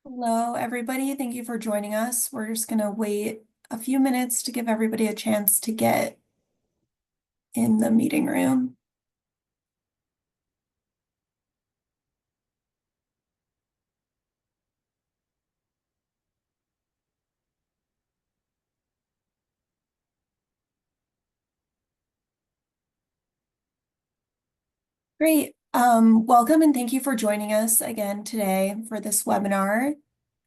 Hello, everybody. Thank you for joining us. We're just going to wait a few minutes to give everybody a chance to get in the meeting room. Great. Welcome and thank you for joining us again today for this webinar.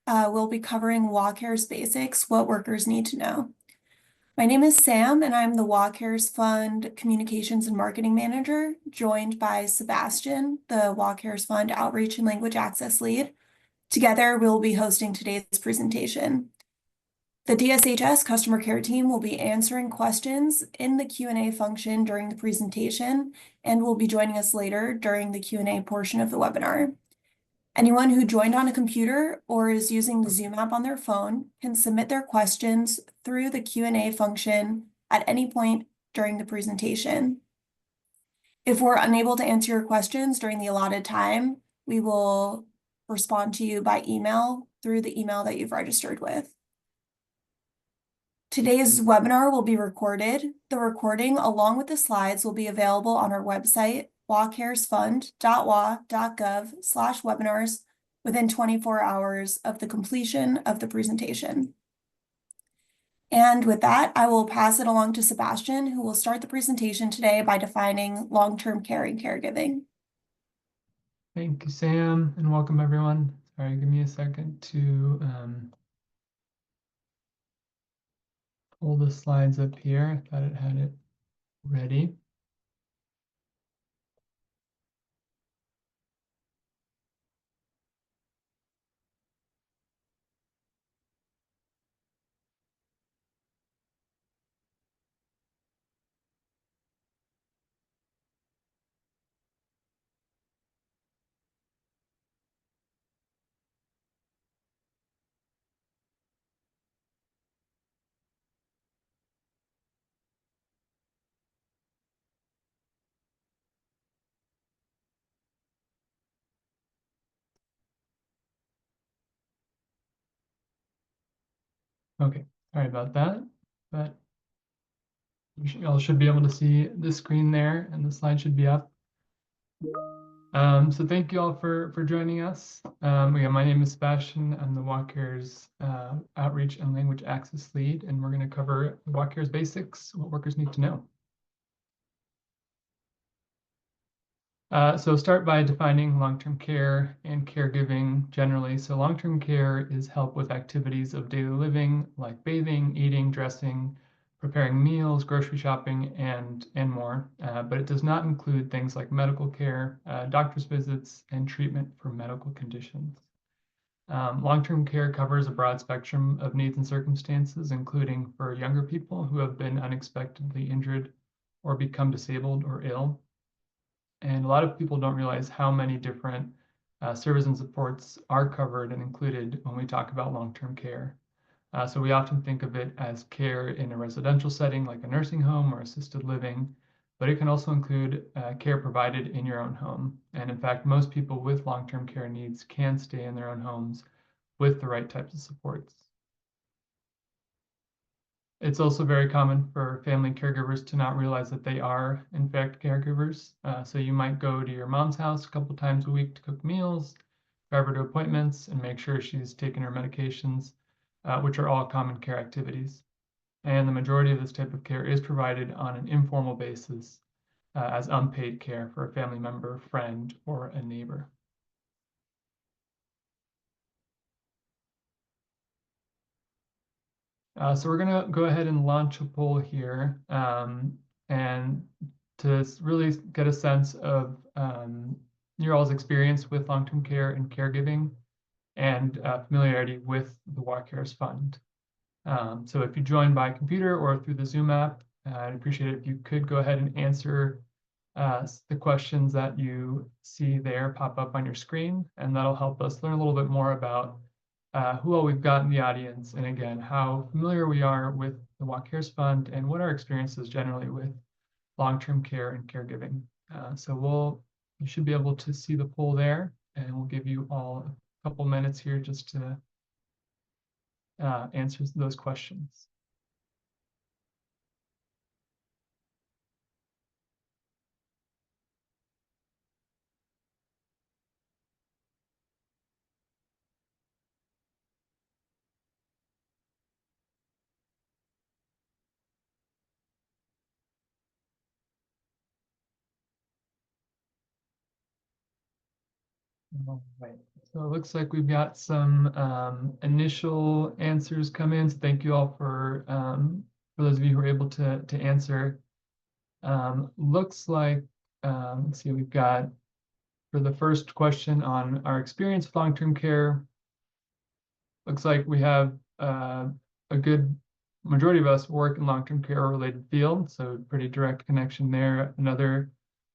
We'll be covering WACARE's basics, what workers need to know. My name is Sam, and I'm the WACARE's Fund Communications and Marketing Manager, joined by Sebastian, the WACARE's Fund Outreach and Language Access Lead. Together, we'll be hosting today's presentation. The DSHS customer care team will be answering questions in the Q&A function during the presentation and will be joining us later during the Q&A portion of the webinar. Anyone who joined on a computer or is using the Zoom app on their phone can submit their questions through the Q&A function at any point during the presentation. If we're unable to answer your questions during the allotted time, we will respond to you by email through the email that you've registered with. Today's webinar will be recorded. The recording, along with the slides, will be available on our website, wacaresfund.wa.gov/webinars within 24 hours of the completion of the presentation. And with that, I will pass it along to Sebastian, who will start the presentation today by defining long-term care and caregiving. Thank you, Sam, and welcome everyone. Sorry, give me a second to pull the slides up here. I thought it had it ready. Okay, sorry about that, but you all should be able to see the screen there and the slide should be up. So thank you all for joining us. Again, my name is Sebastian. I'm the WACARE's Outreach and Language Access Lead, and we're going to cover WACARE's basics, what workers need to know. So start by defining long-term care and caregiving generally. So long-term care is help with activities of daily living like bathing, eating, dressing, preparing meals, grocery shopping, and more. But it does not include things like medical care, doctor's visits, and treatment for medical conditions. Long-term care covers a broad spectrum of needs and circumstances, including for younger people who have been unexpectedly injured or become disabled or ill. And a lot of people don't realize how many different services and supports are covered and included when we talk about long-term care. So we often think of it as care in a residential setting, like a nursing home or assisted living, but it can also include care provided in your own home. And in fact, most people with long-term care needs can stay in their own homes with the right types of supports. It's also very common for family caregivers to not realize that they are, in fact, caregivers. So you might go to your mom's house a couple times a week to cook meals, drive her to appointments, and make sure she's taking her medications, which are all common care activities. And the majority of this type of care is provided on an informal basis as unpaid care for a family member, friend, or a neighbor. So we're going to go ahead and launch a poll here, and to really get a sense of your all's experience with long-term care and caregiving and familiarity with the WACARES Fund. So if you join by computer or through the Zoom app, I'd appreciate it if you could go ahead and answer the questions that you see there pop up on your screen, and that'll help us learn a little bit more about who all we've got in the audience, and again, how familiar we are with the WACARES Fund and what our experience is generally with long-term care and caregiving. So you should be able to see the poll there, and we'll give you all couple minutes here just to answer those questions. All right, so it looks like we've got some initial answers come in. So thank you all for those of you who were able to answer. Looks like, let's see, we've got for the first question on our experience with long-term care. Looks like we have a good majority of us work in long-term care related field, so pretty direct connection there. Another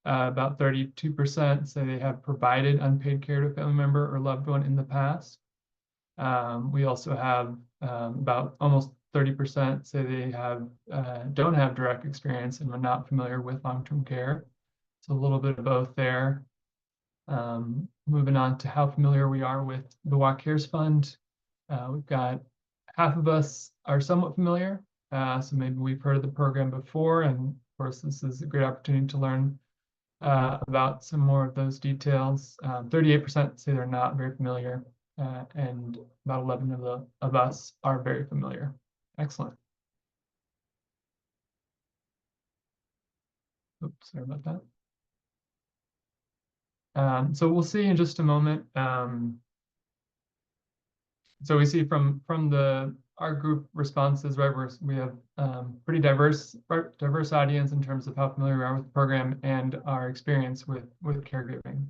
about 32% say they have provided unpaid care to a family member or loved one in the past. We also have about almost 30% say they have don't have direct experience and are not familiar with long-term care. So a little bit of both there. Moving on to how familiar we are with the WA Cares Fund. We've got half of us are somewhat familiar, so maybe we've heard of the program before, and of course this is a great opportunity to learn about some more of those details. 38% say they're not very familiar, and about 11 of us are very familiar. Excellent. Oops, sorry about that. So we'll see in just a moment. So we see from our group responses, right? We have pretty diverse audience in terms of how familiar we are with the program and our experience with caregiving.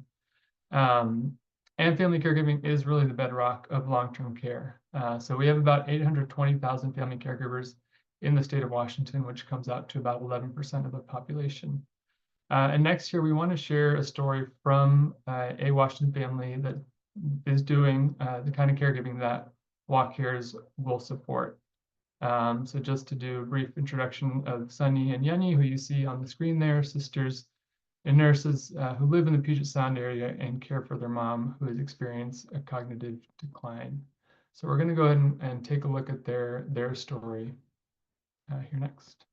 And family caregiving is really the bedrock of long-term care. So we have about 820,000 family caregivers in the state of Washington, which comes out to about 11% of the population. And next year, we want to share a story from a Washington family that is doing the kind of caregiving that WA Cares will support. So just to do a brief introduction of Sunny and Yenny, who you see on the screen there, sisters and nurses who live in the Puget Sound area and care for their mom who has experienced a cognitive decline. So we're going to go ahead and take a look at their story here next.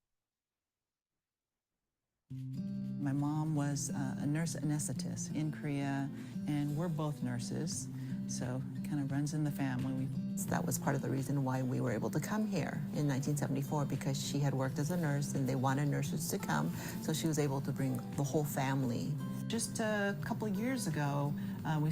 My mom was a nurse anesthetist in Korea, and we're both nurses, so it kind of runs in the family. That was part of the reason why we were able to come here in 1974, because she had worked as a nurse and they wanted nurses to come, so she was able to bring the whole family. Just a couple of years ago, we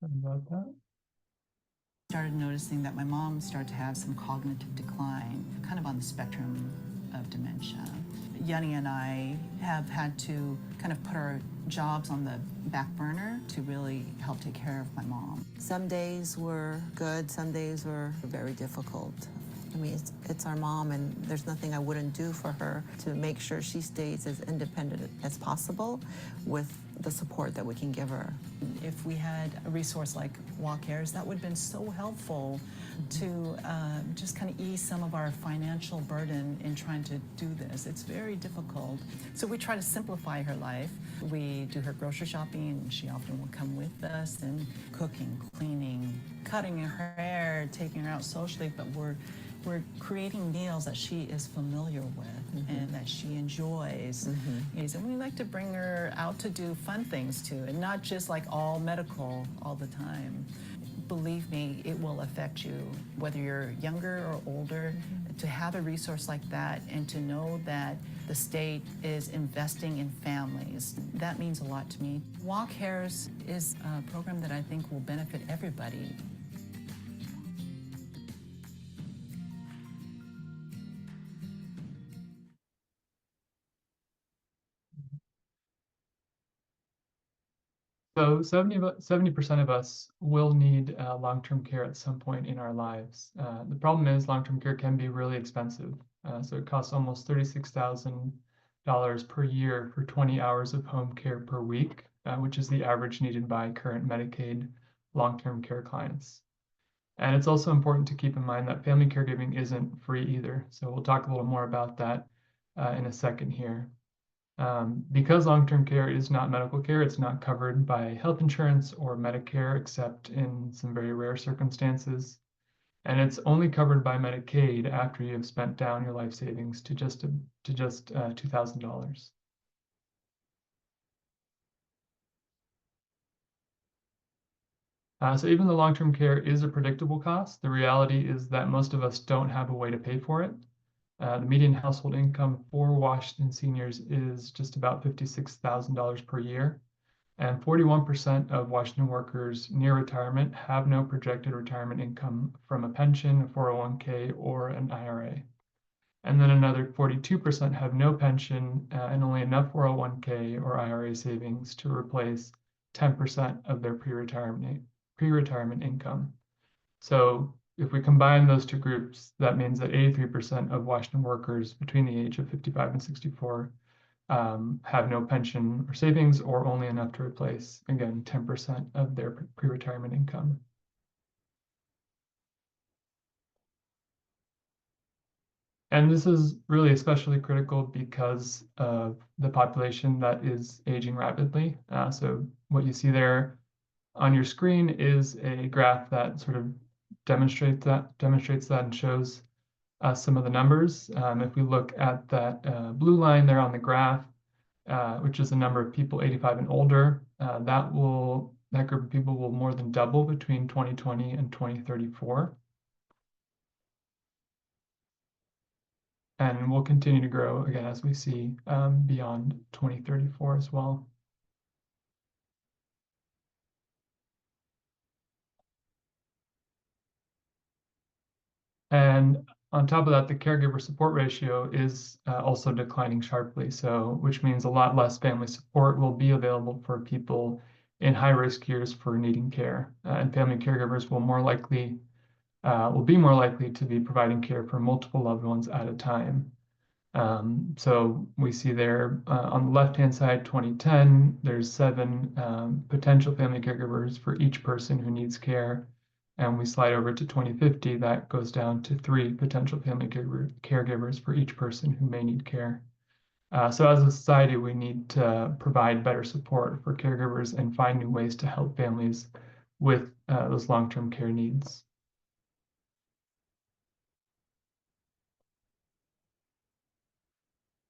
About that. started noticing that my mom started to have some cognitive decline, kind of on the spectrum of dementia. Yenny and I have had to kind of put our jobs on the back burner to really help take care of my mom. Some days were good, some days were very difficult. I mean, it's our mom, and there's nothing I wouldn't do for her to make sure she stays as independent as possible with the support that we can give her. If we had a resource like WA Cares, that would have been so helpful to just kind of ease some of our financial burden in trying to do this. It's very difficult. So we try to simplify her life. We do her grocery shopping, and she often will come with us, and cooking, cleaning, cutting her hair, taking her out socially, but we're creating meals that she is familiar with and that she enjoys. And we like to bring her out to do fun things too, and not just like all medical all the time. Believe me, it will affect you, whether you're younger or older, to have a resource like that and to know that the state is investing in families. That means a lot to me. WA Cares is a program that I think will benefit everybody. So 70% of us will need long-term care at some point in our lives. The problem is long-term care can be really expensive. So it costs almost $36,000 per year for 20 hours of home care per week, which is the average needed by current Medicaid long-term care clients. And it's also important to keep in mind that family caregiving isn't free either. So we'll talk a little more about that in a second here. Because long-term care is not medical care, it's not covered by health insurance or Medicare, except in some very rare circumstances. And it's only covered by Medicaid after you have spent down your life savings to just $2,000. So even though long-term care is a predictable cost, the reality is that most of us don't have a way to pay for it. The median household income for Washington seniors is just about $56,000 per year. And 41% of Washington workers near retirement have no projected retirement income from a pension, a 401k, or an IRA. And then another 42% have no pension and only enough 401k or IRA savings to replace 10% of their pre-retirement income. So if we combine those two groups, that means that 83% of Washington workers between the age of 55 and 64 have no pension or savings, or only enough to replace, again, 10% of their pre-retirement income. And this is really especially critical because of the population that is aging rapidly. So what you see there on your screen is a graph that sort of demonstrates that and shows some of the numbers. If we look at that blue line there on the graph, which is the number of people 85 and older, that group of people will more than double between 2020 and 2034. And will continue to grow again as we see beyond 2034 as well. And on top of that, the caregiver support ratio is also declining sharply. So, which means a lot less family support will be available for people in high-risk years for needing care. And family caregivers will be more likely to be providing care for multiple loved ones at a time. So we see there on the left-hand side, 2010, there's 7 potential family caregivers for each person who needs care. And we slide over to 2050, that goes down to 3 potential family caregivers for each person who may need care. So as a society, we need to provide better support for caregivers and find new ways to help families with those long-term care needs.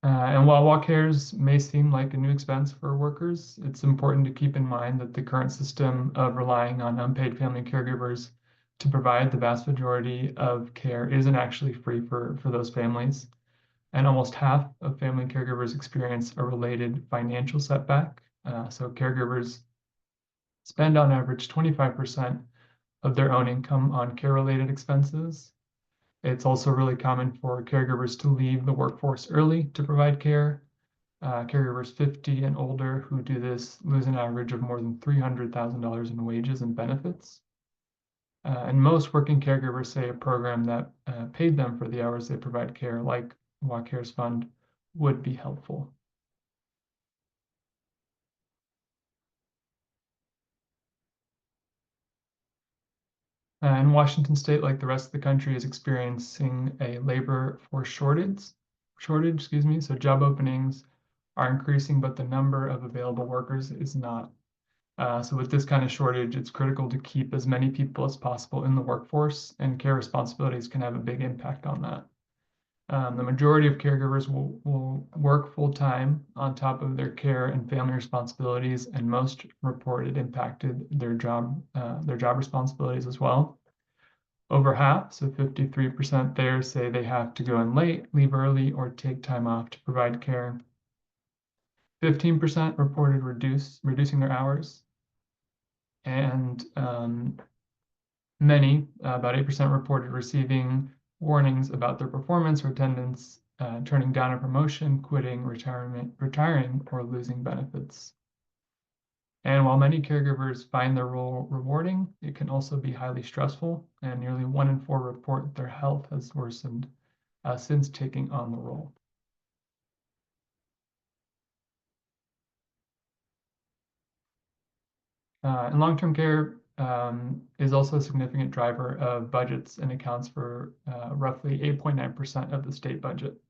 And while walk cares may seem like a new expense for workers, it's important to keep in mind that the current system of relying on unpaid family caregivers to provide the vast majority of care isn't actually free for those families. And almost half of family caregivers experience a related financial setback. So caregivers spend on average 25% of their own income on care-related expenses. It's also really common for caregivers to leave the workforce early to provide care. Caregivers 50 and older who do this lose an average of more than $300,000 in wages and benefits. And most working caregivers say a program that paid them for the hours they provide care, like Walk Cares Fund, would be helpful. And Washington State, like the rest of the country, is experiencing a labor force shortage, so job openings are increasing, but the number of available workers is not. So with this kind of shortage, it's critical to keep as many people as possible in the workforce, and care responsibilities can have a big impact on that. The majority of caregivers will work full-time on top of their care and family responsibilities, and most report it impacted their job responsibilities as well. Over half, so 53% there, say they have to go in late, leave early, or take time off to provide care. 15% reported reducing their hours. And many, about 8%, reported receiving warnings about their performance or attendance, turning down a promotion, quitting, retiring, or losing benefits. And while many caregivers find their role rewarding, it can also be highly stressful, and nearly 1 in 4 report their health has worsened since taking on the role. And long-term care is also a significant driver of budgets and accounts for roughly 8.9% of the state budget.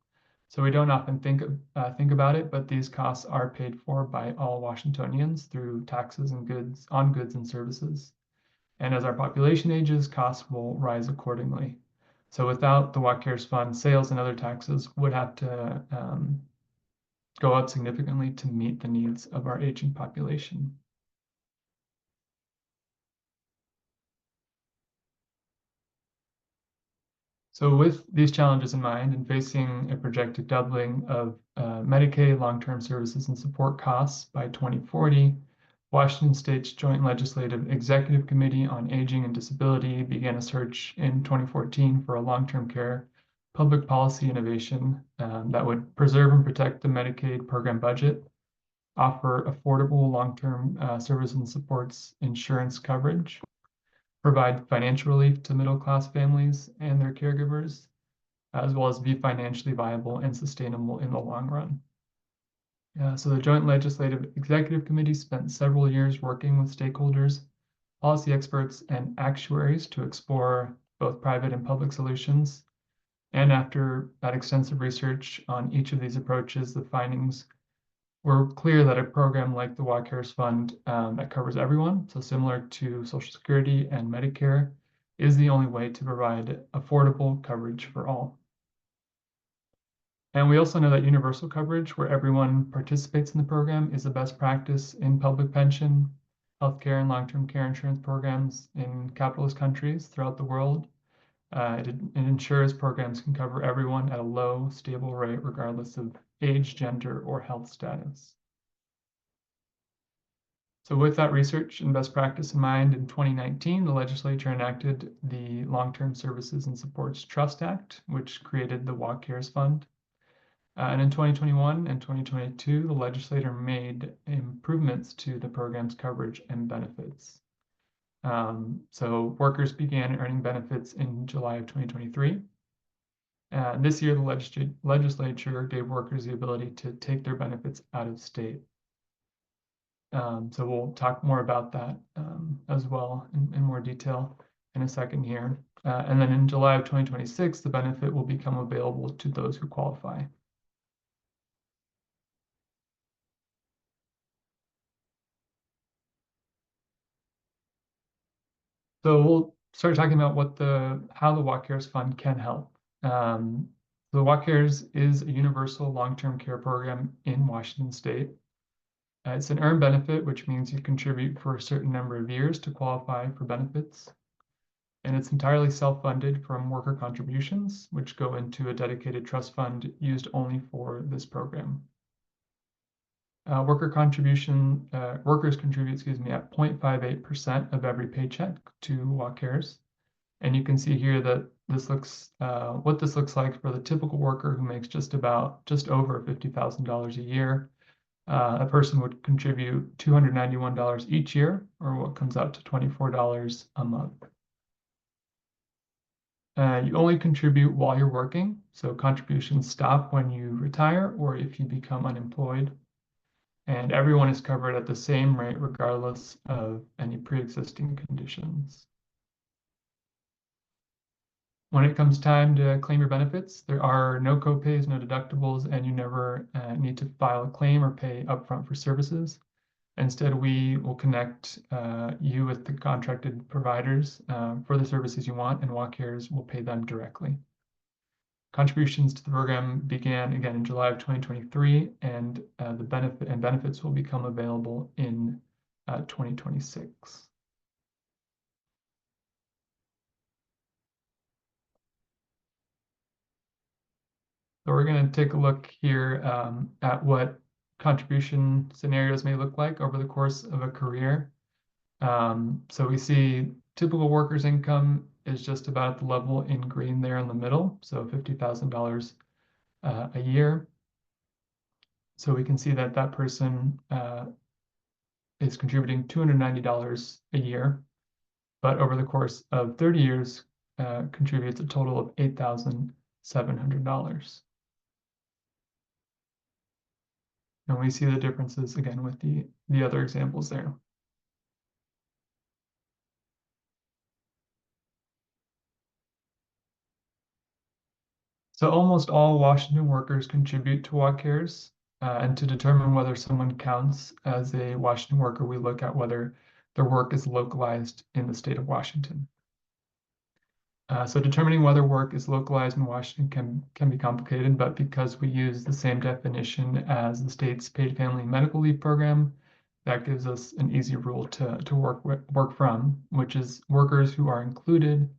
So we don't often think about it, but these costs are paid for by all Washingtonians through taxes and goods and services. And as our population ages, costs will rise accordingly. So without the WA Cares Fund, sales and other taxes would have to go up significantly to meet the needs of our aging population. So with these challenges in mind and facing a projected doubling of Medicaid long-term services and support costs by 2040, Washington State's Joint Legislative Executive Committee on Aging and Disability began a search in 2014 for a long-term care public policy innovation that would preserve and protect the Medicaid program budget, offer affordable long-term services and supports insurance coverage, provide financial relief to middle-class families and their caregivers, as well as be financially viable and sustainable in the long run. So the Joint Legislative Executive Committee spent several years working with stakeholders, policy experts, and actuaries to explore both private and public solutions. And after that extensive research on each of these approaches, the findings were clear that a program like the WA Cares Fund that covers everyone, so similar to Social Security and Medicare, is the only way to provide affordable coverage for all. And we also know that universal coverage, where everyone participates in the program, is the best practice in public pension, healthcare, and long-term care insurance programs in capitalist countries throughout the world. It ensures programs can cover everyone at a low, stable rate, regardless of age, gender, or health status. So with that research and best practice in mind, in 2019, the legislature enacted the Long-Term Services and Supports Trust Act, which created the WA Cares Fund. And in 2021 and 2022, the legislature made improvements to the program's coverage and benefits. So workers began earning benefits in July of 2023. This year, the legislature gave workers the ability to take their benefits out of state. So we'll talk more about that as well in more detail in a second here. And then in July of 2026, the benefit will become available to those who qualify. So we'll start talking about how the WA Cares Fund can help. The WA Cares is a universal long-term care program in Washington State. It's an earned benefit, which means you contribute for a certain number of years to qualify for benefits. And it's entirely self-funded from worker contributions, which go into a dedicated trust fund used only for this program. Workers contribute, at 0.58% of every paycheck to WA Cares. And you can see here that what this looks like for the typical worker who makes just over $50,000 a year. A person would contribute $291 each year, or what comes out to $24 a month. You only contribute while you're working, so contributions stop when you retire or if you become unemployed. And everyone is covered at the same rate regardless of any pre-existing conditions. When it comes time to claim your benefits, there are no copays, no deductibles, and you never need to file a claim or pay upfront for services. Instead, we will connect you with the contracted providers for the services you want, and WA Cares will pay them directly. Contributions to the program began again in July of 2023, and the benefits will become available in 2026. So we're going to take a look here at what contribution scenarios may look like over the course of a career. So we see typical workers' income is just about at the level in green there in the middle, so $50,000 a year. So we can see that that person is contributing $290 a year, but over the course of 30 years contributes a total of $8,700. And we see the differences again with the other examples there. So almost all Washington workers contribute to WACARES, and to determine whether someone counts as a Washington worker, we look at whether their work is localized in the state of Washington. So determining whether work is localized in Washington can be complicated, but because we use the same definition as the state's paid family and medical leave program, that gives us an easy rule to work from, which is workers who are included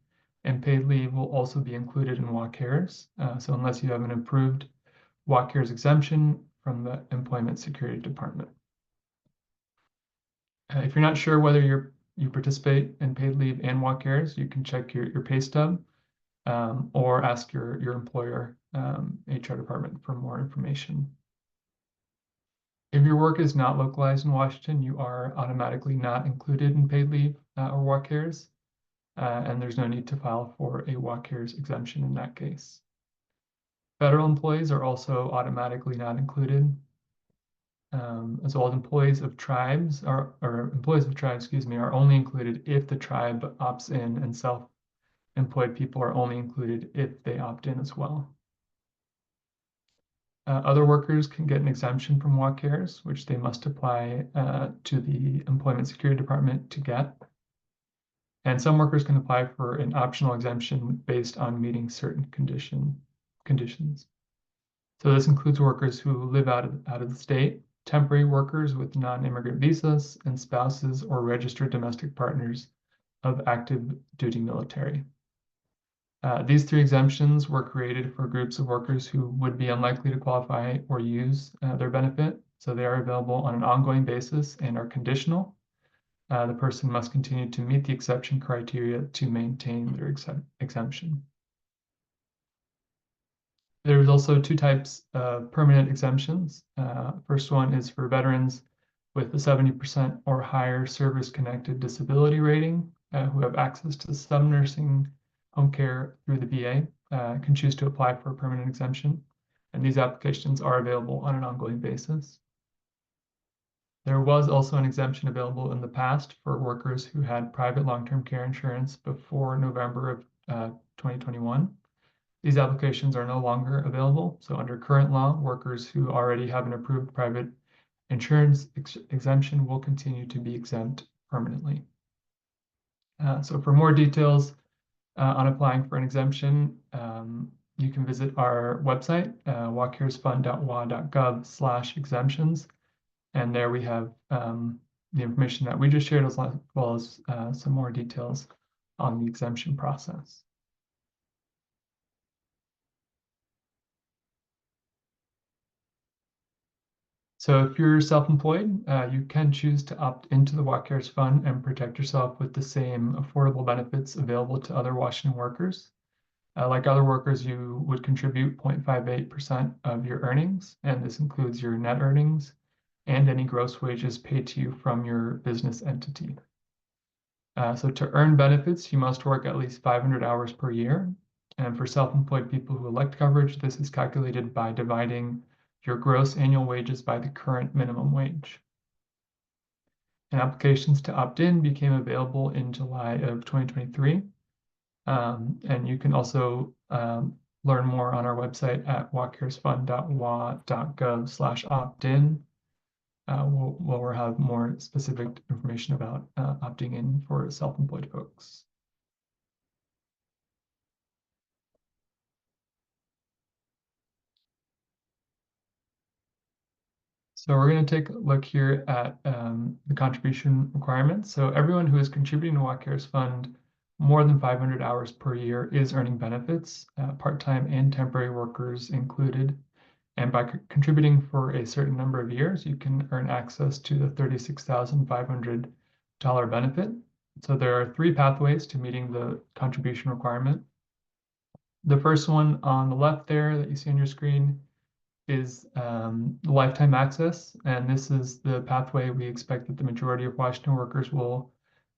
in paid leave will also be included in WACARES. So unless you have an approved WACARES exemption from the Employment Security Department. If you're not sure whether you participate in paid leave and WACARES, you can check your pay stub or ask your employer HR department for more information. If your work is not localized in Washington, you are automatically not included in paid leave or WACARES, and there's no need to file for a WACARES exemption in that case. Federal employees are also automatically not included, as well as employees of tribes are only included if the tribe opts in, and self-employed people are only included if they opt in as well. Other workers can get an exemption from WACARES, which they must apply to the Employment Security Department to get. And some workers can apply for an optional exemption based on meeting certain conditions. So this includes workers who live out of the state, temporary workers with non-immigrant visas, and spouses or registered domestic partners of active duty military. These three exemptions were created for groups of workers who would be unlikely to qualify or use their benefit. So they are available on an ongoing basis and are conditional. The person must continue to meet the exception criteria to maintain their exemption. There's also two types of permanent exemptions. First one is for veterans with a 70% or higher service-connected disability rating who have access to some nursing home care through the VA, can choose to apply for a permanent exemption. And these applications are available on an ongoing basis. There was also an exemption available in the past for workers who had private long-term care insurance before November of 2021. These applications are no longer available. So under current law, workers who already have an approved private insurance exemption will continue to be exempt permanently. So for more details on applying for an exemption, you can visit our website, wacaresfund.wa.gov/exemptions. And there we have the information that we just shared, as well as some more details on the exemption process. So if you're self-employed, you can choose to opt into the WACARES fund and protect yourself with the same affordable benefits available to other Washington workers. Like other workers, you would contribute 0.58% of your earnings, and this includes your net earnings and any gross wages paid to you from your business entity. So to earn benefits, you must work at least 500 hours per year. And for self-employed people who elect coverage, this is calculated by dividing your gross annual wages by the current minimum wage. And applications to opt in became available in July of 2023. And you can also learn more on our website at wacaresfund.wa.gov/opt-in. We'll have more specific information about opting in for self-employed folks. So we're going to take a look here at the contribution requirements. So everyone who is contributing to WACARES fund more than 500 hours per year is earning benefits, part-time and temporary workers included. And by contributing for a certain number of years, you can earn access to the $36,500 benefit. So there are three pathways to meeting the contribution requirement. The first one on the left there that you see on your screen is lifetime access. And this is the pathway we expect that the majority of Washington workers will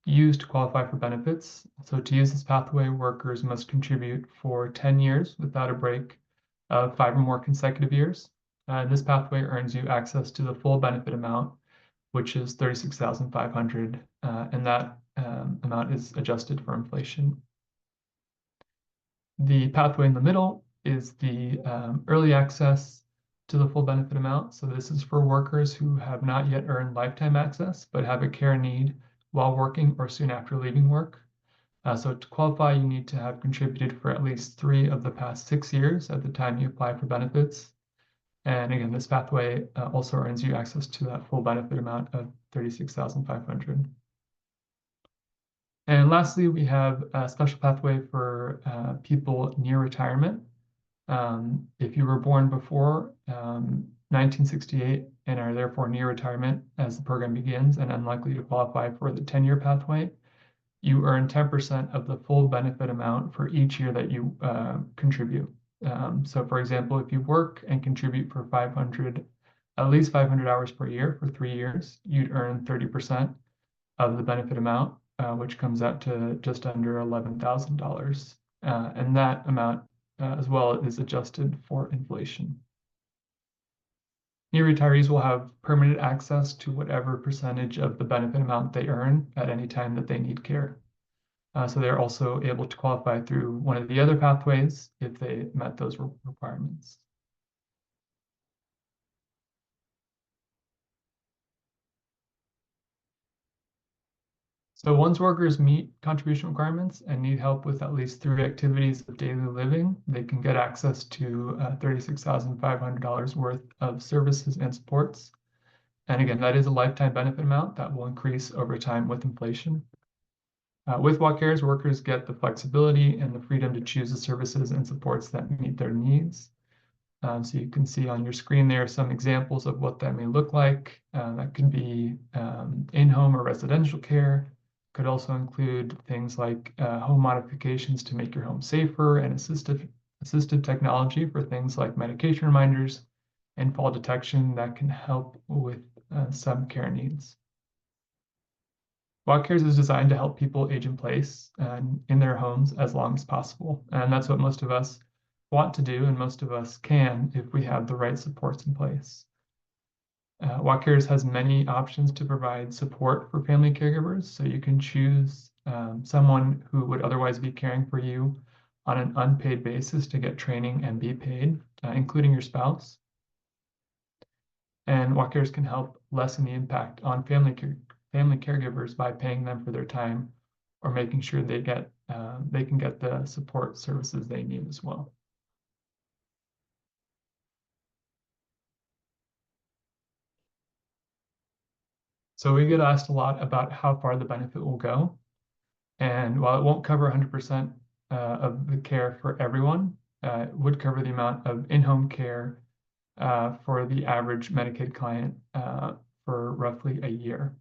use to qualify for benefits. So to use this pathway, workers must contribute for 10 years without a break of 5 or more consecutive years. This pathway earns you access to the full benefit amount, which is $36,500, and that amount is adjusted for inflation. The pathway in the middle is the early access to the full benefit amount. So this is for workers who have not yet earned lifetime access, but have a care need while working or soon after leaving work. So to qualify, you need to have contributed for at least 3 of the past 6 years at the time you apply for benefits. And again, this pathway also earns you access to that full benefit amount of $36,500. And lastly, we have a special pathway for people near retirement. If you were born before 1968 and are therefore near retirement as the program begins and unlikely to qualify for the 10-year pathway, you earn 10% of the full benefit amount for each year that you contribute. So for example, if you work and contribute for at least 500 hours per year for 3 years, you'd earn 30% of the benefit amount, which comes out to just under $11,000. And that amount as well is adjusted for inflation. New retirees will have permanent access to whatever percentage of the benefit amount they earn at any time that they need care. So they're also able to qualify through one of the other pathways if they met those requirements. So once workers meet contribution requirements and need help with at least 3 activities of daily living, they can get access to $36,500 worth of services and supports. And again, that is a lifetime benefit amount that will increase over time with inflation. With Walk Cares, workers get the flexibility and the freedom to choose the services and supports that meet their needs. So you can see on your screen there some examples of what that may look like. That could be in-home or residential care. Could also include things like home modifications to make your home safer and assistive technology for things like medication reminders and fall detection that can help with some care needs. Walk Cares is designed to help people age in place and in their homes as long as possible. And that's what most of us want to do, and most of us can if we have the right supports in place. Walk Cares has many options to provide support for family caregivers, so you can choose someone who would otherwise be caring for you on an unpaid basis to get training and be paid, including your spouse. And Walk Cares can help lessen the impact on family caregivers by paying them for their time or making sure they can get the support services they need as well. So we get asked a lot about how far the benefit will go. And while it won't cover 100% of the care for everyone, it would cover the amount of in-home care for the average Medicaid client for roughly a year.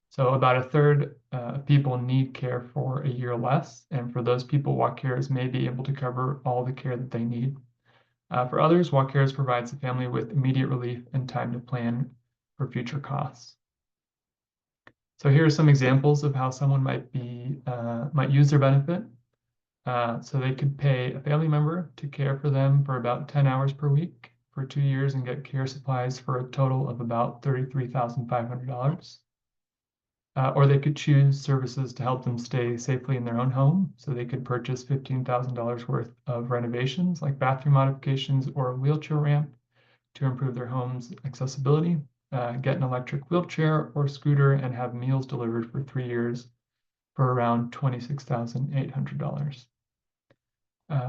So about a third of people need care for a year or less. And for those people, Walk Cares may be able to cover all the care that they need. For others, Walk Cares provides the family with immediate relief and time to plan for future costs. So here are some examples of how someone might use their benefit. So they could pay a family member to care for them for about 10 hours per week for 2 years and get care supplies for a total of about $33,500. Or they could choose services to help them stay safely in their own home. So they could purchase $15,000 worth of renovations like bathroom modifications or a wheelchair ramp to improve their home's accessibility. Get an electric wheelchair or scooter and have meals delivered for 3 years for around $26,800.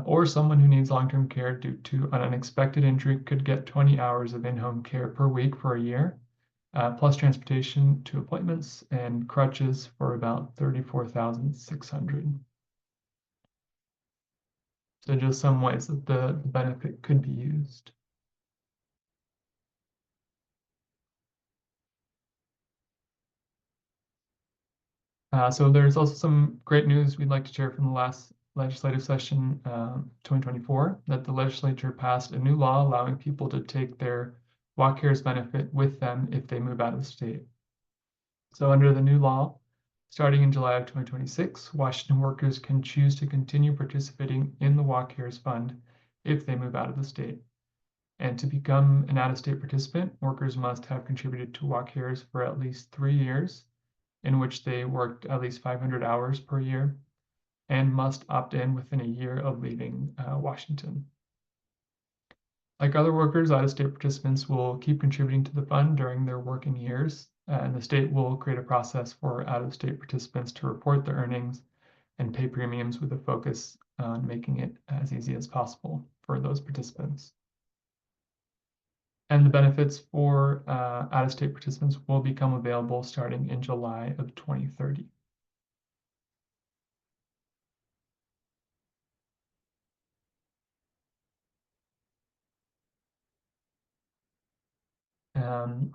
Or someone who needs long-term care due to an unexpected injury could get 20 hours of in-home care per week for a year, plus transportation to appointments and crutches for about $34,600. So just some ways that the benefit could be used. So there's also some great news we'd like to share from the last legislative session, 2024, that the legislature passed a new law allowing people to take their Walk Cares benefit with them if they move out of the state. So under the new law, starting in July of 2026, Washington workers can choose to continue participating in the Walk Cares Fund if they move out of the state. And to become an out-of-state participant, workers must have contributed to Walk Cares for at least 3 years, in which they worked at least 500 hours per year, and must opt in within a year of leaving Washington. Like other workers, out-of-state participants will keep contributing to the fund during their working years, and the state will create a process for out-of-state participants to report their earnings and pay premiums with a focus on making it as easy as possible for those participants. And the benefits for out-of-state participants will become available starting in July of 2030.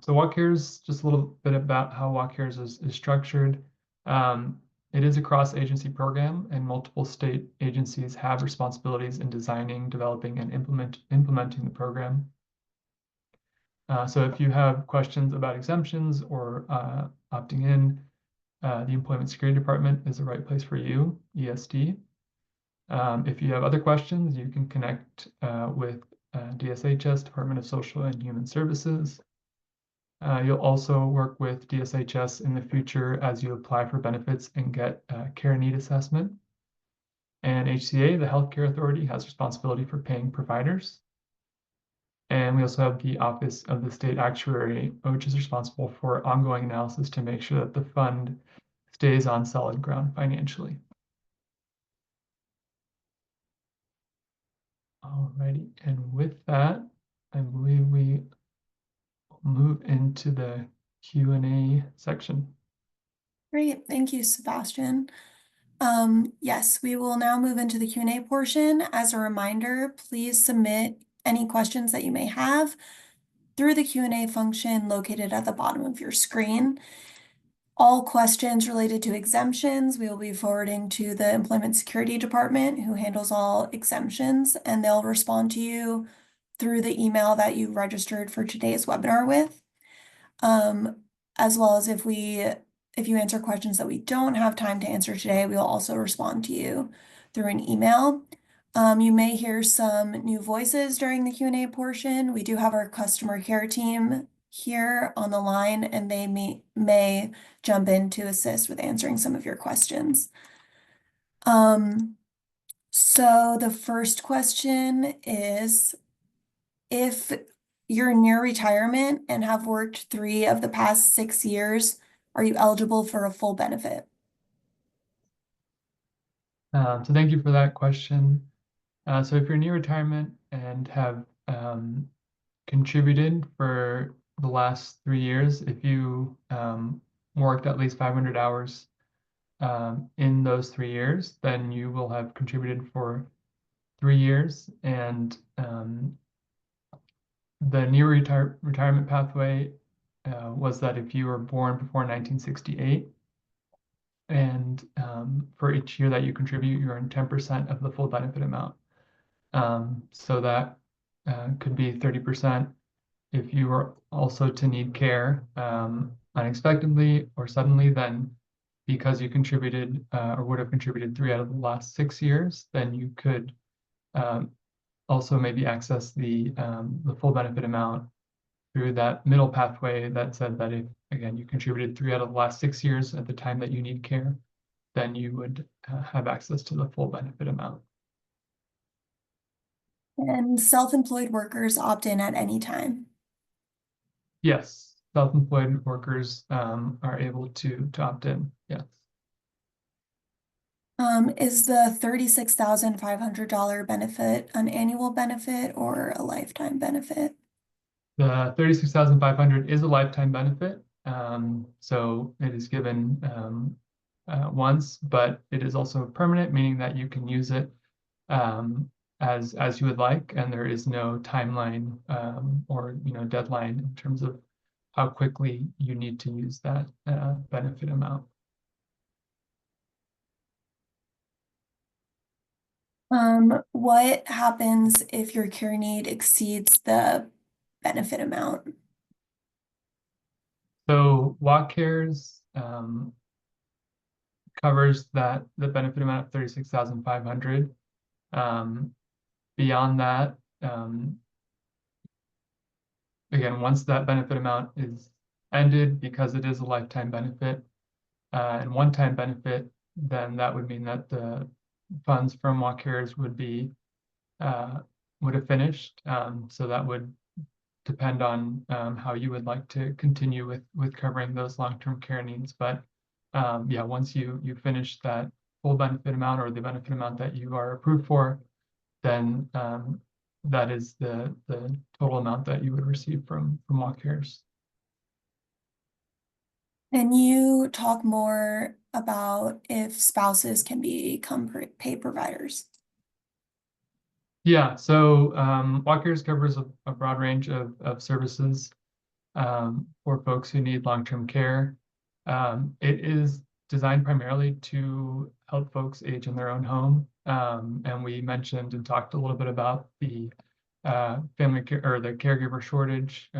So WalkCares, just a little bit about how WalkCares is structured. It is a cross-agency program, and multiple state agencies have responsibilities in designing, developing, and implementing the program. So if you have questions about exemptions or opting in, the Employment Security Department is the right place for you, ESD. If you have other questions, you can connect with DSHS, Department of Social and Human Services. You'll also work with DSHS in the future as you apply for benefits and get care need assessment. And HCA, the Healthcare Authority, has responsibility for paying providers. And we also have the Office of the State Actuary, which is responsible for ongoing analysis to make sure that the fund stays on solid ground financially. Alrighty, and with that, I believe we move into the Q&A section. Great, thank you, Sebastian. Yes, we will now move into the Q&A portion. As a reminder, please submit any questions that you may have through the Q&A function located at the bottom of your screen. All questions related to exemptions, we will be forwarding to the Employment Security Department, who handles all exemptions, and they'll respond to you through the email that you registered for today's webinar with. As well as if you answer questions that we don't have time to answer today, we will also respond to you through an email. You may hear some new voices during the Q&A portion. We do have our customer care team here on the line, and they may jump in to assist with answering some of your questions. So the first question is, if you're near retirement and have worked 3 of the past 6 years, are you eligible for a full benefit? So thank you for that question. So if you're near retirement and have contributed for the last 3 years, if you worked at least 500 hours in those 3 years, then you will have contributed for 3 years. And the near retirement pathway was that if you were born before 1968, and for each year that you contribute, you earn 10% of the full benefit amount. So that could be 30% if you were also to need care unexpectedly or suddenly. Then because you contributed or would have contributed 3 out of the last 6 years, then you could also maybe access the full benefit amount through that middle pathway that said that if, again, you contributed 3 out of the last 6 years at the time that you need care, then you would have access to the full benefit amount. And self-employed workers opt in at any time. Yes, self-employed workers are able to opt in, yes. Is the $36,500 benefit an annual benefit or a lifetime benefit? The $36,500 is a lifetime benefit. So it is given once, but it is also permanent, meaning that you can use it as you would like, and there is no timeline or deadline in terms of how quickly you need to use that benefit amount. What happens if your care need exceeds the benefit amount? So WalkCares covers the benefit amount of $36,500. Beyond that, again, once that benefit amount is ended, because it is a lifetime benefit and one-time benefit, then that would mean that the funds from WalkCares would be would have finished. So that would depend on how you would like to continue with covering those long-term care needs. But yeah, once you finish that full benefit amount or the benefit amount that you are approved for, then that is the total amount that you would receive from WalkCares. Can you talk more about if spouses can become pay providers? Yeah, so WalkCares covers a broad range of services for folks who need long-term care. It is designed primarily to help folks age in their own home. And we mentioned and talked a little bit about the family care or the caregiver shortage,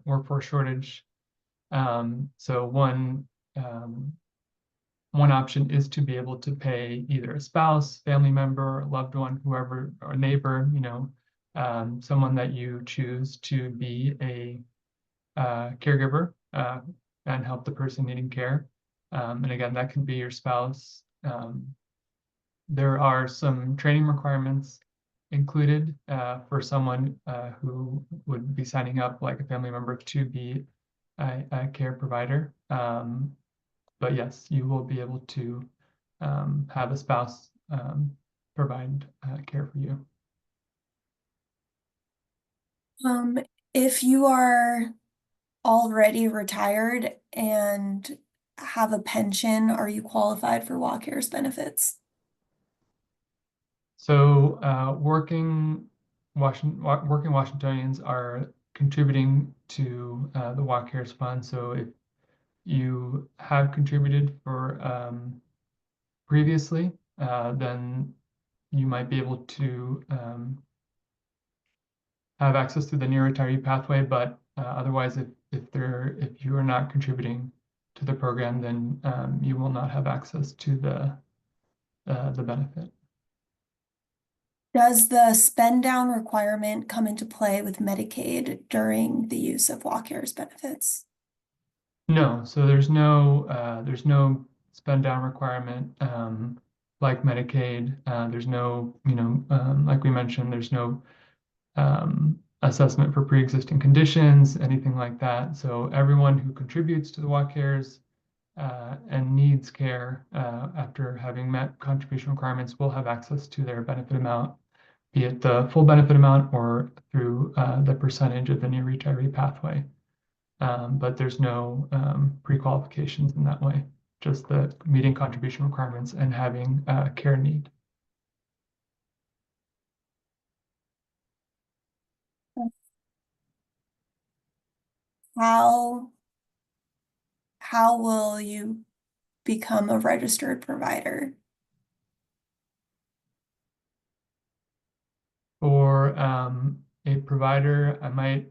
workforce shortage. So one option is to be able to pay either a spouse, family member, loved one, whoever, or neighbor, someone that you choose to be a caregiver and help the person needing care. And again, that can be your spouse. There are some training requirements included for someone who would be signing up, like a family member, to be a care provider. But yes, you will be able to have a spouse provide care for you. If you are already retired and have a pension, are you qualified for WalkCares benefits? So working Washingtonians are contributing to the WalkCares Fund. So if you have contributed for previously, then you might be able to have access to the near retiree pathway. But otherwise, if you are not contributing to the program, then you will not have access to the benefit. Does the spend down requirement come into play with Medicaid during the use of WalkCares benefits? No, so there's no spend down requirement like Medicaid. There's no, like we mentioned, there's no assessment for pre-existing conditions, anything like that. So everyone who contributes to the WalkCares and needs care after having met contribution requirements will have access to their benefit amount, be it the full benefit amount or through the percentage of the near retiree pathway. But there's no pre-qualifications in that way, just the meeting contribution requirements and having a care need. How will you become a registered provider? For a provider, I might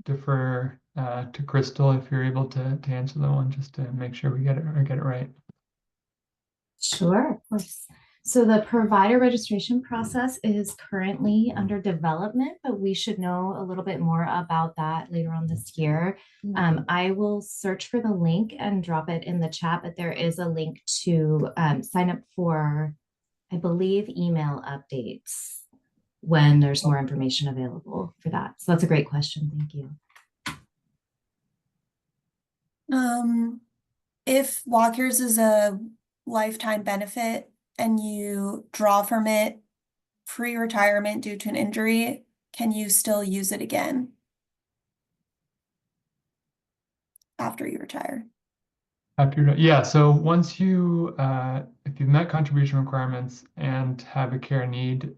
defer to Crystal if you're able to answer the one, just to make sure we get it right. Sure, of course. So the provider registration process is currently under development, but we should know a little bit more about that later on this year. I will search for the link and drop it in the chat, but there is a link to sign up for, I believe, email updates when there's more information available for that. So that's a great question. Thank you. If WalkCares is a lifetime benefit and you draw from it pre-retirement due to an injury, can you still use it again after you retire? Yeah, so once you, if you've met contribution requirements and have a care need,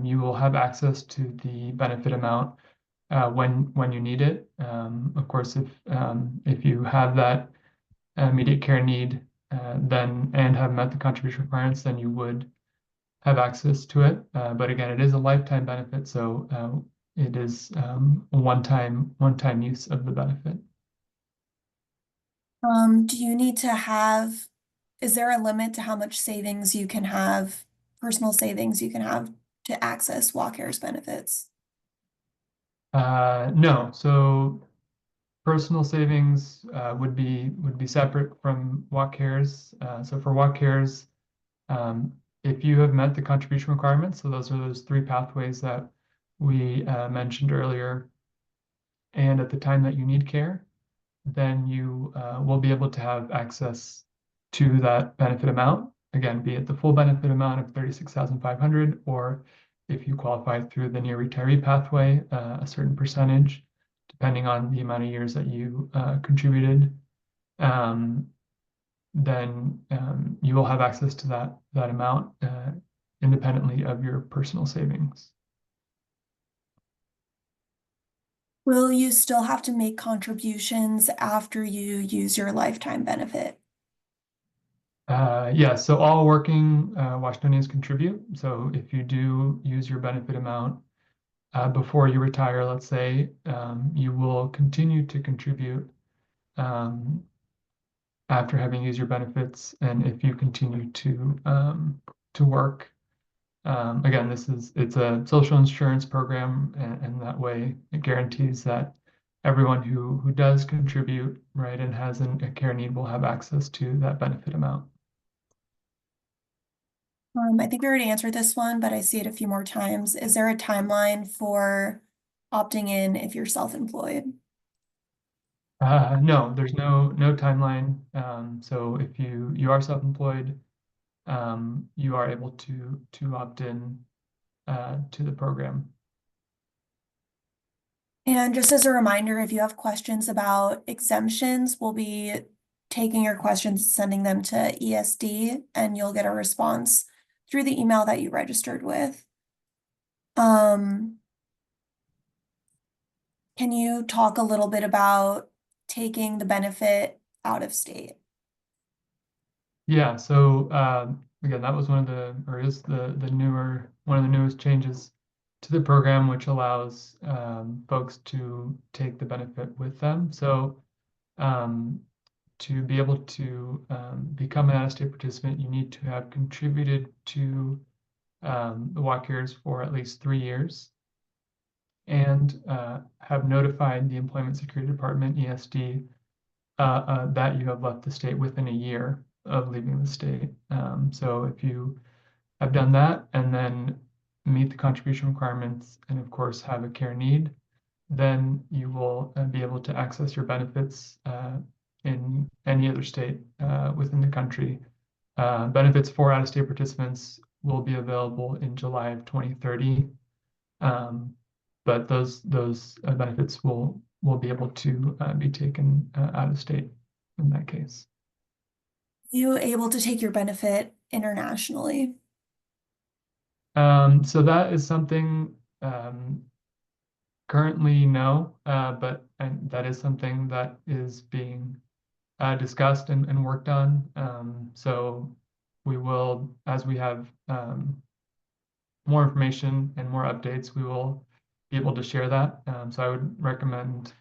you will have access to the benefit amount when you need it. Of course, if you have that immediate care need and have met the contribution requirements, then you would have access to it. But again, it is a lifetime benefit, so it is a one-time use of the benefit. Do you need to have, is there a limit to how much savings you can have, personal savings you can have to access WalkCares benefits? No, so personal savings would be separate from WalkCares. So for WalkCares, if you have met the contribution requirements, so those are those three pathways that we mentioned earlier, and at the time that you need care, then you will be able to have access to that benefit amount. Again, be it the full benefit amount of $36,500, or if you qualify through the near retiree pathway, a certain percentage, depending on the amount of years that you contributed, then you will have access to that amount independently of your personal savings. Will you still have to make contributions after you use your lifetime benefit? Yeah, so all working Washingtonians contribute. So if you do use your benefit amount before you retire, let's say, you will continue to contribute after having used your benefits, and if you continue to work. Again, it's a social insurance program, and that way it guarantees that everyone who does contribute, right, and has a care need will have access to that benefit amount. I think we already answered this one, but I see it a few more times. Is there a timeline for opting in if you're self-employed? No, there's no timeline. So if you are self-employed, you are able to opt in to the program. And just as a reminder, if you have questions about exemptions, we'll be taking your questions, sending them to ESD, and you'll get a response through the email that you registered with. Can you talk a little bit about taking the benefit out of state? Yeah, so again, that was one of is one of the newest changes to the program, which allows folks to take the benefit with them. So to be able to become an out-of-state participant, you need to have contributed to the WACARES for at least 3 years, and have notified the Employment Security Department, ESD, that you have left the state within a year of leaving the state. So if you have done that and then meet the contribution requirements and of course have a care need, then you will be able to access your benefits in any other state within the country. Benefits for out-of-state participants will be available in July of 2030. But those benefits will be able to be taken out of state in that case. You able to take your benefit internationally? So that is something currently no, but that is something that is being discussed and worked on. So we will, as we have more information and more updates, we will be able to share that. So I would recommend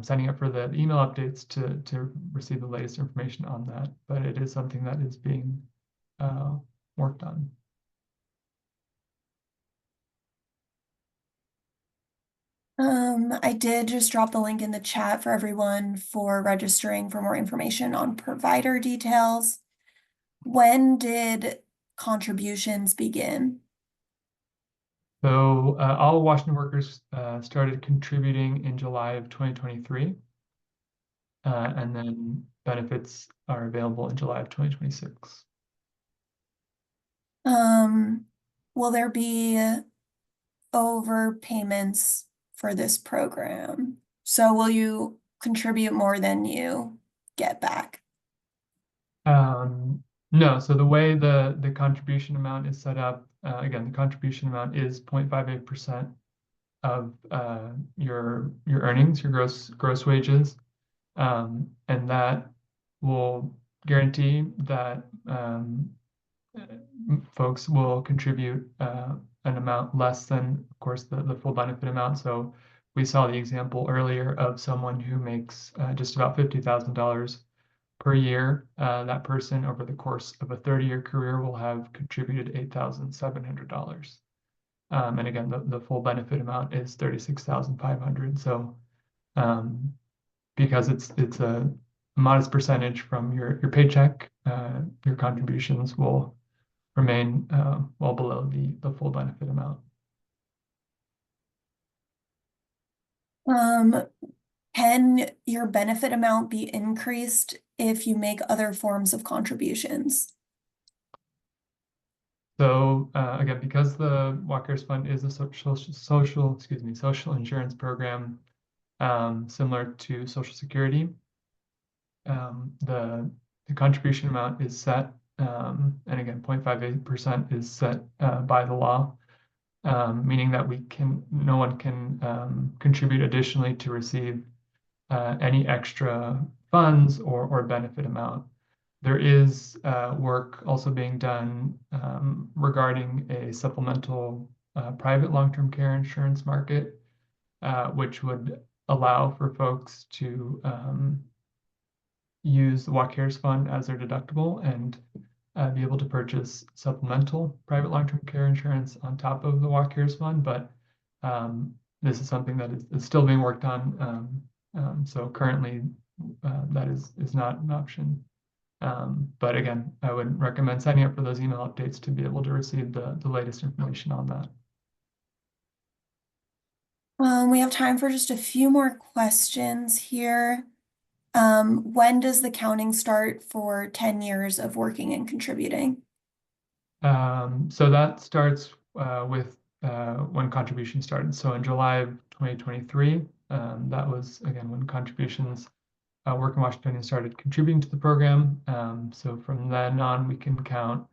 signing up for the email updates to receive the latest information on that. But it is something that is being worked on. I did just drop the link in the chat for everyone for registering for more information on provider details. When did contributions begin? So all Washington workers started contributing in July of 2023. And then benefits are available in July of 2026. Will there be overpayments for this program? So will you contribute more than you get back? No, so the way the contribution amount is set up, again, the contribution amount is 0.58% of your earnings, your gross wages, and that will guarantee that folks will contribute an amount less than, of course, the full benefit amount. So we saw the example earlier of someone who makes just about $50,000 per year. That person over the course of a 30-year career will have contributed $8,700. And again, the full benefit amount is $36,500. So because it's a modest percentage from your paycheck, your contributions will remain well below the full benefit amount. Can your benefit amount be increased if you make other forms of contributions? So again, because the Walk Cares Fund is a social insurance program similar to Social Security, the contribution amount is set, and again, 0.58% is set by the law, meaning that no one can contribute additionally to receive any extra funds or benefit amount. There is work also being done regarding a supplemental private long-term care insurance market, which would allow for folks to use the Walk Cares Fund as their deductible and be able to purchase supplemental private long-term care insurance on top of the Walk Cares Fund. But this is something that is still being worked on. So currently, that is not an option. But again, I would recommend signing up for those email updates to be able to receive the latest information on that. We have time for just a few more questions here. When does the counting start for 10 years of working and contributing? So that starts with when contributions started. So in July of 2023, that was again when contributions Work in Washington started contributing to the program. So from then on, we can count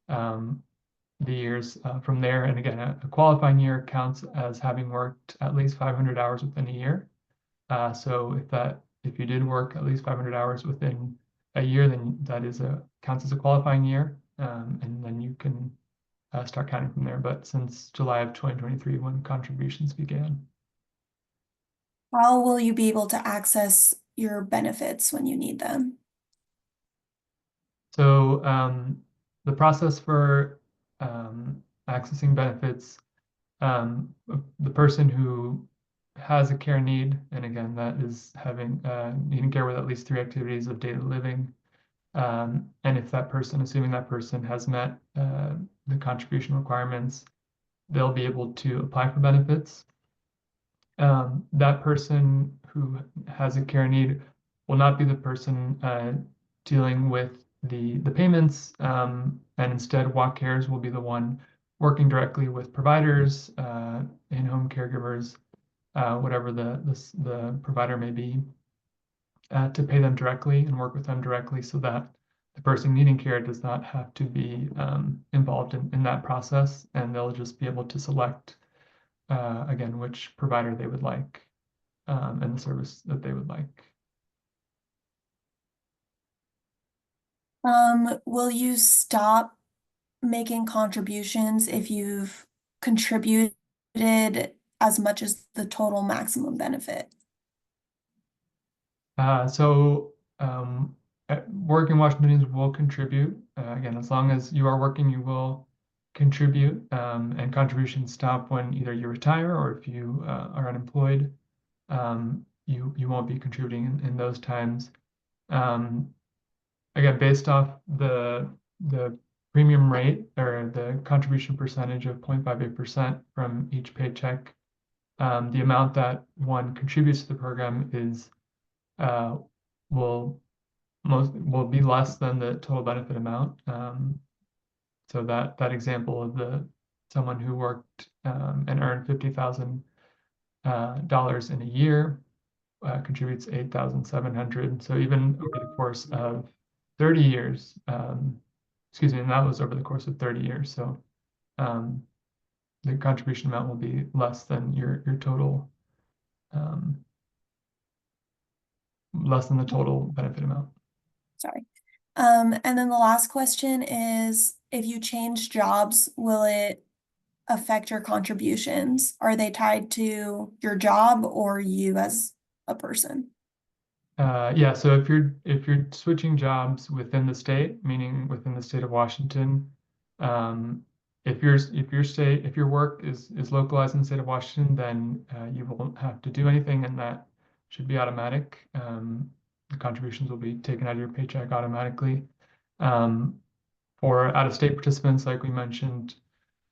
the years from there. And again, a qualifying year counts as having worked at least 500 hours within a year. So if you did work at least 500 hours within a year, then that counts as a qualifying year, and then you can start counting from there. But since July of 2023, when contributions began. How will you be able to access your benefits when you need them? So the process for accessing benefits, the person who has a care need, and again, that is having needing care with at least 3 activities of daily living. And if that person, assuming that person has met the contribution requirements, they'll be able to apply for benefits. That person who has a care need will not be the person dealing with the payments, and instead Walk Cares will be the one working directly with providers, in-home caregivers, whatever the provider may be, to pay them directly and work with them directly so that the person needing care does not have to be involved in that process, and they'll just be able to select again which provider they would like and the service that they would like. Will you stop making contributions if you've contributed as much as the total maximum benefit? So Work in Washington will contribute. Again, as long as you are working, you will contribute, and contributions stop when either you retire or if you are unemployed. You won't be contributing in those times. Again, based off the premium rate or the contribution percentage of 0.58% from each paycheck, the amount that one contributes to the program is will be less than the total benefit amount. So that example of someone who worked and earned $50,000 in a year contributes 8,700. So even over the course of 30 years, excuse me, and that was over the course of 30 years. So the contribution amount will be less than your total, less than the total benefit amount. Sorry. And then the last question is, if you change jobs, will it affect your contributions? Are they tied to your job or you as a person? Yeah, so if you're switching jobs within the state, meaning within the state of Washington, if your work is localized in the state of Washington, then you won't have to do anything, and that should be automatic. The contributions will be taken out of your paycheck automatically. For out-of-state participants, like we mentioned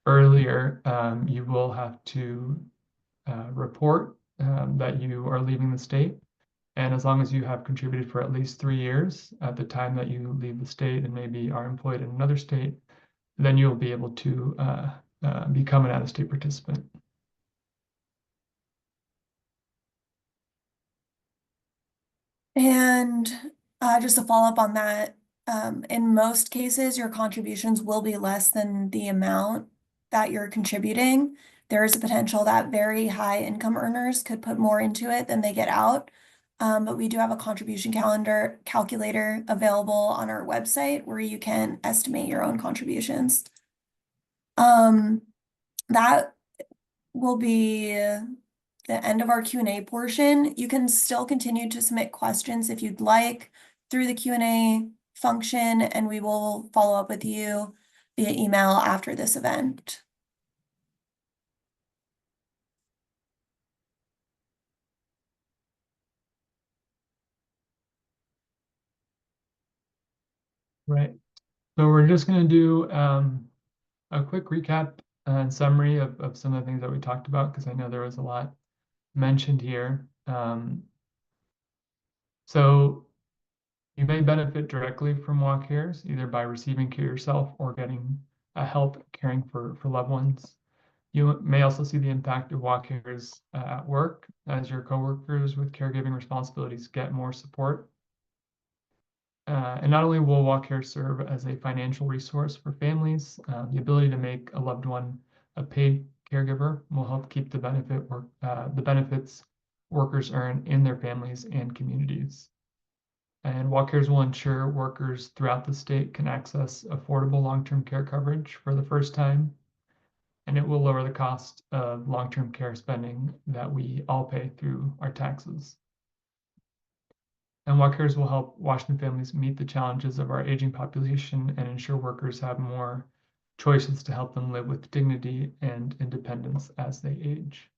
earlier, you will have to report that you are leaving the state. And as long as you have contributed for at least 3 years at the time that you leave the state and maybe are employed in another state, then you'll be able to become an out-of-state participant. And just to follow up on that, in most cases, your contributions will be less than the amount that you're contributing. There is a potential that very high income earners could put more into it than they get out. But we do have a contribution calculator available on our website where you can estimate your own contributions. That will be the end of our Q&A portion. You can still continue to submit questions if you'd like through the Q&A function, and we will follow up with you via email after this event. Right. So we're just going to do a quick recap and summary of some of the things that we talked about, because I know there was a lot mentioned here. So you may benefit directly from Walk Cares, either by receiving care yourself or getting help caring for loved ones. You may also see the impact of Walk Cares at work as your coworkers with caregiving responsibilities get more support. And not only will Walk Care serve as a financial resource for families, the ability to make a loved one a paid caregiver will help keep the benefits workers earn in their families and communities. And Walk Cares will ensure workers throughout the state can access affordable long-term care coverage for the first time, and it will lower the cost of long-term care spending that we all pay through our taxes. And Walk Cares will help Washington families meet the challenges of our aging population and ensure workers have more choices to help them live with dignity and independence as they age.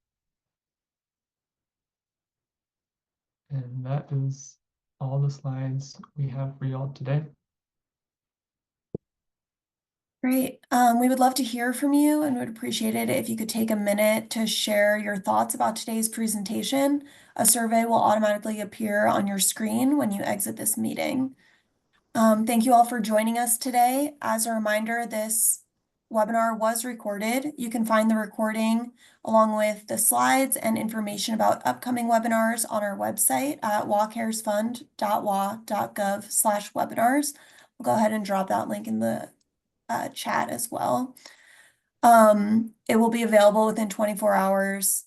And that is all the slides we have for y'all today. Great. We would love to hear from you and would appreciate it if you could take a minute to share your thoughts about today's presentation. A survey will automatically appear on your screen when you exit this meeting. Thank you all for joining us today. As a reminder, this webinar was recorded. You can find the recording along with the slides and information about upcoming webinars on our website at wallcaresfund.wa.gov/webinars. We'll go ahead and drop that link in the chat as well. It will be available within 24 hours.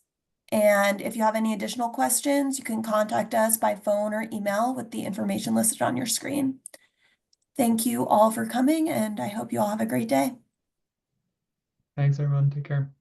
And if you have any additional questions, you can contact us by phone or email with the information listed on your screen. Thank you all for coming, and I hope you all have a great day. Thanks, everyone. Take care.